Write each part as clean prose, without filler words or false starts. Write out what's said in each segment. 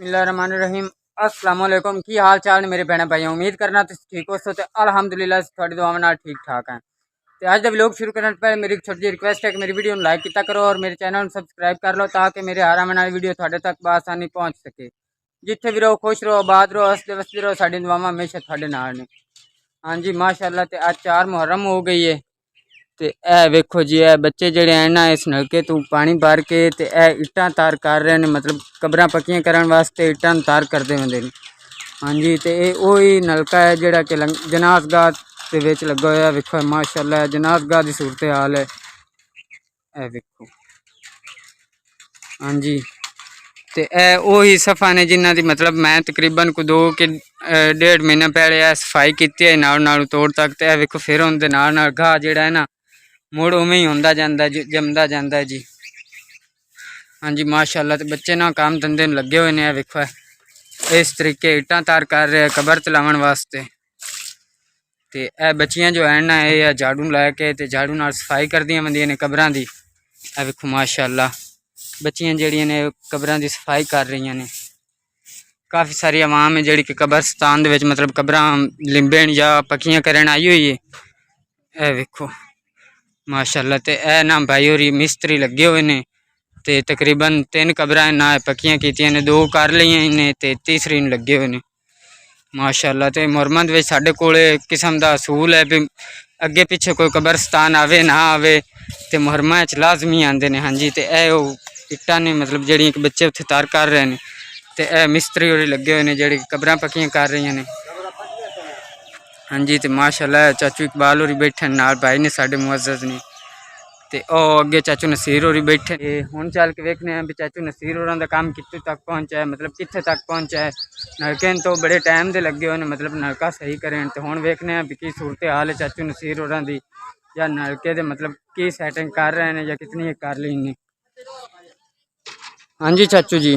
बिस्मिल्लाहिर्रहमानिर्रहीम। अस्सलाम वालेकुम। की हाल चाल ने मेरे भैन भाई, उम्मीद करना तुम ठीक हो सो। तो अल्हम्दुलिल्लाह थोड़ी दुआ नाल ठीक ठाक हैं। तो आज का व्लॉग शुरू करने से पहले मेरी एक छोटी जी रिक्वेस्ट है कि मेरी वीडियो लाइक किया करो और मेरे चैनल को सब्सक्राइब कर लो ताकि मेरे हर आने वाली वीडियो थोड़े तक बआसानी पहुँच सके। जिथे भी रहो खुश रहो, आबाद रहो, हंसते वसते रहो, साडी दुआवां हमेशा थोड़े नाल ने। हाँ जी माशाअल्लाह। तो आज 4 मुहर्रम हो गई है। ते ए वेखो जी, ए बच्चे जेड़े हैं ना इस नलके तू पानी भर के ते ए इट्टां तार कर रहे हैं, मतलब कबरां पक्कियां करने वास्ते इट्टां तार करते होंदे ने। हाँ जी, तो ये वही नलका है जेड़ा कि जनासगाह के विच लगा होया। वेखो माशाअल्लाह जनासगाह की सूरत हाल है। ए वेखो हाँ जी, तो ए वही सफ़ा ने जिन्हां दी मतलब मैं तकरीबन को 2 के 1.5 महीना पहले सफाई की है नाल तोड़ तक। तो वेखो फिर उनके नाल घाह जेड़ा है ना मुड़ उवें ही होंदा जांदा है, जमदा जांदा है जी। हाँ जी माशाअल्लाह। तो बच्चे ना काम धंधे लगे हुए ने। वेखो इस तरीके इट्टां तार कर रहे हैं कबर चलावन वास्ते। तो यह बच्चियां जो है ना ये झाड़ू लैके ते झाड़ू नाल सफाई करदियां वंदियां ने कबरां दी। ए वेखो माशाअल्लाह बच्चियां जेड़ियां ने कबरां दी सफाई कर रही ने। काफ़ी सारी आवाम है जी कि कब्रस्तान दे विच मतलब कबरां लिंबन या पक्कियां करन आई हुई है। ए वेखो माशाअल्लाह। तो यह ना भाई होरी मिस्त्री लगे हुए ने। ते तकरीबन 3 कबरां ना पक्कियां कीतियां ने, 2 कर लियां ने ते तीसरी लगे हुए ने माशाअल्लाह। तो मुहर्रमां दे विच साडे कोल एक किस्म दा असूल है भी अगे पिछे कोई कब्रस्तान आवे ना आवे तो मुहर्रमां च लाजमी आंदे ने। हाँ जी, तो यह इट्टां ने मतलब जड़ियां कि बच्चे उत्थे तार कर रहे हैं। तो यह मिस्त्री होरी लगे हुए ने जेड़ी कबरां पक्कियां कर रही ने। हाँ जी, तो माशाअल्लाह चाचू इकबाल होरी बैठे नाल भाई ने साडे मुअज़्ज़ज़ ने। तो अगे चाचू नसीर होरी बैठे। हुण चल के वेखने भी चाचू नसीर होरां दा काम कित्थे तक पहुँचा है, मतलब कित्थे तक पहुँचा है। नलके तो बड़े टाइम दे लगे हुए ने, मतलब नलका सही करें। तो हुण वेखने भी की सूरत हाल है चाचू नसीर होरां दी, या नलके दे मतलब की सैटिंग कर रहे हैं या कितनी कर ली ने। हाँ जी चाचू जी,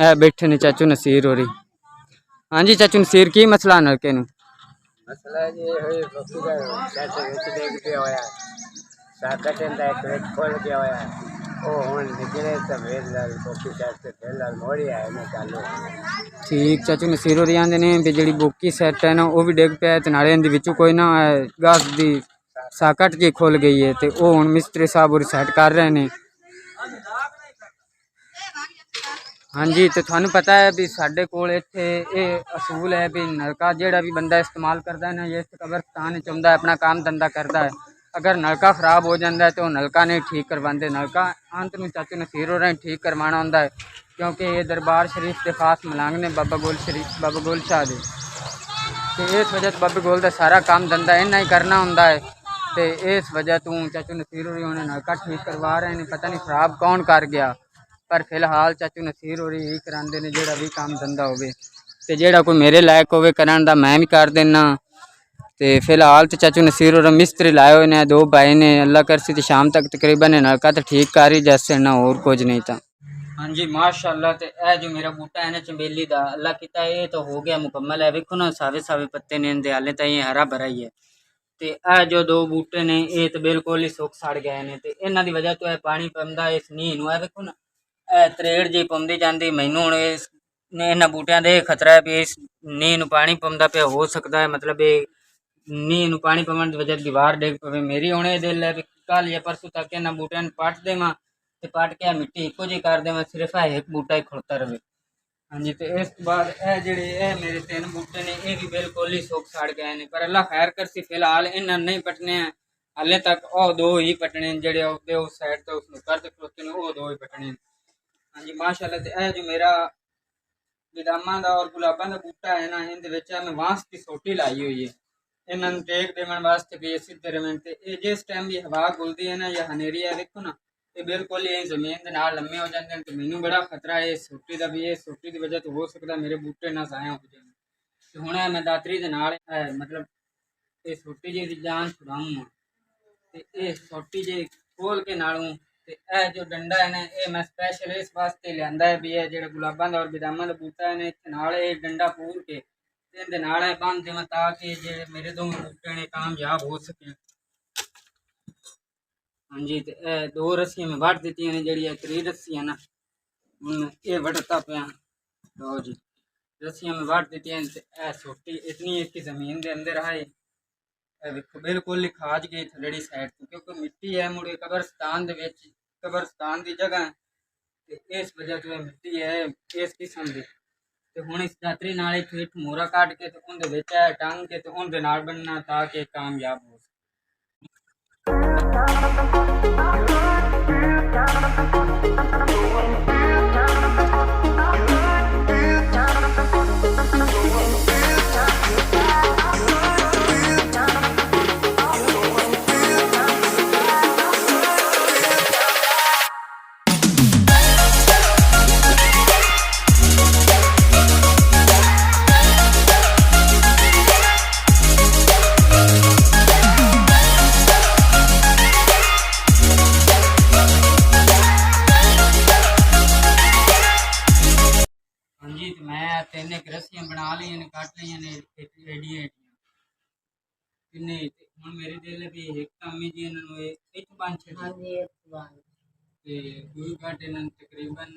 ए बैठे ने चाचू नसीर होरी। हाँ जी चाचू नसीर की मसला नलके नूं? मसला ये है बकरी का सैट विच डिग पिया होया, साकट इंदा एक विच खुल गया होया। ओ हुण निकले तो वेल लाल बकरी सैट ते वेल लाल मोड़ी आए ने चालू। ठीक चाचू नसीर होरी आंदे ने भी जिहड़ी बोकी सैट है ना वो भी डिग पिया ते नाले इहदे विचों कोई ना घास दी साकट जी खुल गई है। तो वो हुण मिस्त्री साहब होरी सैट कर रहे हैं। हाँ जी, तो थानू पता है भी साडे कोल इत्थे ये असूल है भी नलका जेड़ा भी बंदा इस्तेमाल करता है ना ये इस कब्रस्तान चुमदा है, अपना काम धंधा करता है। अगर नलका खराब हो जाता है तो नलका नहीं ठीक करवाते, नलका अंत में चाचू नसीर होरें ठीक करवाना होंदा है। क्योंकि ये दरबार शरीफ के खास मलांग ने बाबा गोल शरीफ बाबा गोल शाह दे। तो इस वजह तो बाबा गोल का सारा काम धंधा इन्ना ही करना होंदा है। तो इस वजह तो चाचू नसीर होरी उन्हें नलका ठीक करवा रहे हैं। पता नहीं खराब कौन कर गया, पर फिलहाल चाचू नसीर होरी ही करांदे ने जेड़ा भी काम धंधा होवे। ते जेड़ा कोई मेरे लायक होवे करन दा मैं भी कर देना। ते फिलहाल तो चाचू नसीर होर मिस्त्री लाए हुए ने, 2 भाई ने। अल्लाह करसी तो शाम तक तकरीबन नलका तो ठीक कर ही जैसे ना और कुछ नहीं था। हाँ जी माशाअल्लाह। तो यह जो मेरा बूटा है ना चंबेली का, अल्लाह किता ये तो हो गया मुकम्मल है। वेखो ना सावे सावे पत्ते ने इनके, हाले तो ये हरा भरा ही है। तो यह जो 2 बूटे ने ये तो बिल्कुल ही सुख सड़ गए हैं। तो इन्हों की वजह तो यह पानी पाँदा इस नींह नूं। वेखो ना त्रेड़ जी पाँदी जाती। मैनू हुण इस इन्हां बूटियां दे खतरा है भी इस नींह नूं पानी पाँदा पिया हो सकता है, मतलब ये नींह नूं पानी पावन की वजह दीवार डिग पवे। मेरी हुण ये दिल है भी कल या परसों तक इन्हां बूटियां नूं पट देवां ते पट के मिट्टी इक्को जी कर देवां, सिर्फ एक बूटा ही खड़ोता रहे। हाँ जी, तो इस बाद यह जेड़े मेरे 3 बूटे ने ये भी बिल्कुल ही सुख सड़ गए हैं। पर अल्लाह खैर करसी, फिलहाल इन्हां नहीं पटने हैं हाले तक। और 2 ही पटने जेड़े उस साइड तो उसनूं करते खड़ोते ने, वो 2 ही पटने। हाँ जी माशाअल्लाह। तो यह जो मेरा बदामां दा और गुलाबां दा बूटा है ना इहदे विच मैं बांस की सोटी लाई हुई है इन्हां नूं टेक देवन वास्ते भी सीधे रवन। ते ये जिस टाइम भी हवा गुलदी है ना या हनेरी है देखो ना ये बिल्कुल ही जमीन के नाल लम्मे हो जाते हैं। तो मैनू बड़ा खतरा है इस सोटी का भी, ये सोटी की वजह तो हो सकता है मेरे बूटे ना जाया हो जाए। तो हुण मैं दातरी दे नाल मतलब ये सोटी जी दी जान छुड़ाऊँ ते ये सोटी जी खोल के नालों। ते यह जो डंडा है ना ये मैं स्पैशल इस वास्ते लियांदा है भी ये जो गुलाबां दा और बदामां दा बूटा है ना इत्थे नाल ये डंडा पूर के इहदे नाल बंन देवां ताकि जे मेरे 2 बूटे ने कामयाब हो सकें। हाँ जी, तो 2 रस्सियां मैं वड्ड दित्तियां ने, जिहड़ी 3 रस्सियां ना ये बढ़ता पे लो जी रस्सियां में वाट देती हैं ऐ छोटी इतनी इसकी जमीन के अंदर है देखो बिल्कुल ही खाज गई थलड़ी साइड तो क्योंकि मिट्टी है मुड़े कब्रस्तान दे विच कब्रस्तान की जगह है ते इस वजह तो ये मिट्टी है इस किस्म की ते हुण इस यात्री नाल इत्थों इत्थ मोरा काट के ते उंदे विच ऐ टांग के ते उंदे नाल बनना ताकि कामयाब हो हाँ जी तो मैं तीन एक रस्सियां बना ली ने काट ली ने एडियां किन्ने हुण मेरे दिल भी एक अम्मी जी इन्होंने एक बन छड़ी हाँ जी एक बार ते दूई घंटे इन्होंने तकरीबन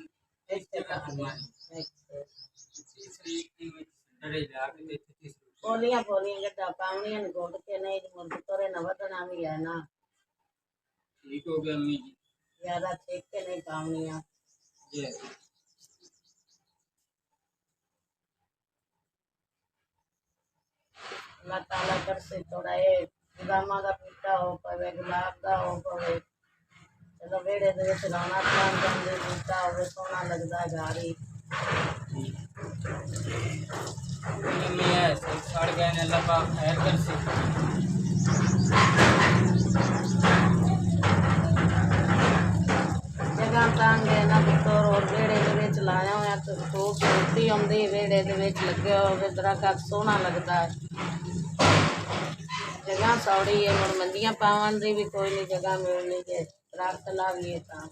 एक जगह हमारी तीसरी की डरे जाके ते तीसरी पोलियां पोलियां गड्ढा पावनियां ने गोड़ के नहीं मुर्ग तोरे न वदना भी है ना ठीक हो गया अम्मी जी ज्यादा ठीक के नहीं पावनियां जी अल्लाह ताला कर से थोड़ा ये गुलामा का पीटा हो पवे गुलाब का हो पवे चलो वेड़े दे विच लाना प्लान जंदे पीटा होवे सोना लगदा गाड़ी अम्मी है सब सड़ गए ने अल्लाह पाक खैर कर से जगह तंग है ना पुत्तर और वेड़े दे विच लाया होया तो खूबसूरती आउंदी वेड़े दे विच लगे होवे दरखत सोना लगदा है जगह सौड़ी है मुड़ मंदियां पावन दी भी कोई नहीं जगह मिलनी जे दरख्त लावीए तां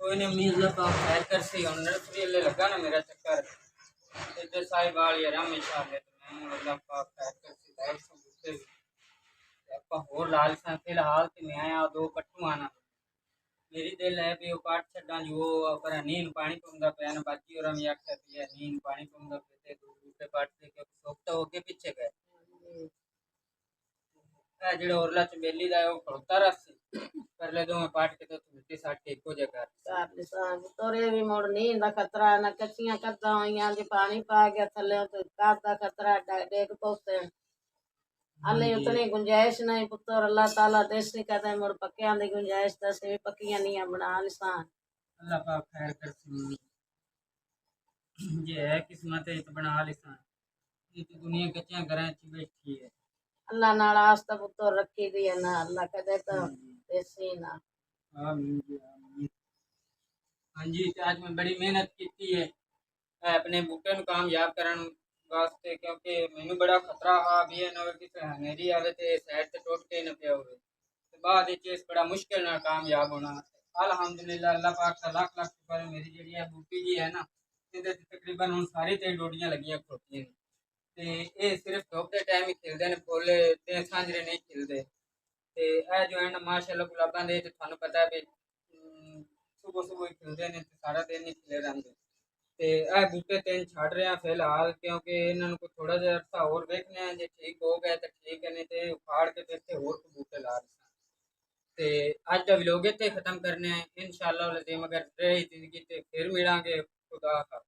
कोई नहीं अम्मी अल्लाह पाक खैर कर से हुण नर्सरी ले लगा ना मेरा चक्कर इधर साहिब वाल या राम इंशाअल्लाह तो मैं अल्लाह पाक खैर कर से लाइक से बूटे ਆਪਾਂ ਹੋਰ ਲਾਲ ਸਾਂ ਫਿਲਹਾਲ ਤੇ ਮੈਂ ਆਇਆ ਦੋ ਪੱਟੂ ਆਣਾ ਮੇਰੀ ਦਿਲ ਹੈ ਵੀ ਉਹ ਕਾਟ ਛੱਡਾਂ ਜੋ ਪਰ ਨੀਂਦ ਪਾਣੀ ਪਾਉਂਦਾ ਪਿਆ ਨਾ ਬਾਕੀ ਔਰ ਮੈਂ ਆਖਿਆ ਪਿਆ ਨੀਂਦ ਪਾਣੀ ਪਾਉਂਦਾ ਪਿਆ ਤੇ ਦੋ ਬੂਟੇ ਪੱਟ ਦੇ ਕੇ ਸੁੱਕਤਾ ਹੋ ਕੇ ਪਿੱਛੇ ਗਏ ਇਹ ਜਿਹੜਾ ਔਰਲਾ ਚਮੇਲੀ ਦਾ ਹੈ ਉਹ ਖੜੋਤਾ ਰਸ ਕਰ ਲੈ ਦੋ ਮੈਂ ਪਾਟ ਕੇ ਤੇ ਮਿੱਟੀ ਸਾਟੇ ਇੱਕੋ ਜਗ੍ਹਾ ਘਰ ਦੇ ਸਾਂ ਤੋਰੇ ਵੀ ਮੁੜ ਨੀਂਦ ਦਾ ਖਤਰਾ ਨਾ ਕੱਚੀਆਂ ਕੱਦਾਂ ਹੋਈਆਂ ਜੇ ਪਾਣੀ ਪਾ ਗਿਆ ਥੱਲੇ ਤੇ ਘਰ ਦਾ ਖਤਰਾ ਡੇਗ ਪੋਤੇ अल्ले उतनी गुंजाइश नहीं पुत्र अल्लाह ताला देसी कहते मुड़ पक्कियां दी गुंजाइश दस भी पक्कियां नहीं बना लिसान अल्लाह पाक खैर कर सी ये है किस्मत है तो बना लिसान ये तो दुनिया कच्चियां घरां च बैठी है अल्लाह नाल आस्था पुत्र रखी दी है ना अल्लाह कहते तो देसी ना आमीन जी आमीन हाँ जी ते आज मैं बड़ी मेहनत की है अपने बूटे ਨੂੰ ਕਾਮਯਾਬ ਕਰਨ वास्ते क्योंकि मैनू बड़ा खतरा आ भी है ना कि हनेरी आवे ते साइड ते टूट के न पिया होवे ते बाद विच इस बड़ा मुश्किल नाल कामयाब होना अल्हम्दुलिल्लाह अल्लाह पाक का लाख लाख शुक्र है मेरी जेहड़ी है बूटी जी है ना इहदे तकरीबन हुण सारी ते डोडियां लगियां खड़ोतियां ते ये सिर्फ धुप दे टाइम ही खिलदे ने फुल ते सांझरे नहीं खिलदे ते ए जो है ना माशाअल्लाह गुलाबां दे ते थानू पता है भी सुबह सुबह ही खिलदे ने ते सारा दिन ही खिले रहिंदे ਤੇ ਇਹ ਬੂਟੇ ਤਿੰਨ ਛੱਡ ਰਿਹਾ ਫਿਲਹਾਲ ਕਿਉਂਕਿ ਇਹਨਾਂ ਨੂੰ ਕੋਈ ਥੋੜਾ ਜਿਹਾ ਅਰਸਾ ਹੋਰ ਵੇਖਣੇ ਆ ਜੇ ਠੀਕ ਹੋ ਗਏ ਤਾਂ ਠੀਕ ਹੈ ਨਹੀਂ ਤੇ ਉਖਾੜ ਕੇ ਤੇ ਇੱਥੇ ਹੋਰ ਬੂਟੇ ਲਾ ਰਹੇ ਤੇ ਅੱਜ ਦਾ ਵਲੋਗ ਇੱਥੇ ਖਤਮ ਕਰਨੇ ਆ ਇਨਸ਼ਾਅੱਲਾ ਅਜ਼ੀਮ ਅਗਰ ਰਹੀ ਜ਼ਿੰਦਗੀ ਤੇ ਫਿਰ ਮਿਲਾਂਗੇ ਖੁਦਾ ਹਾਫਿਜ਼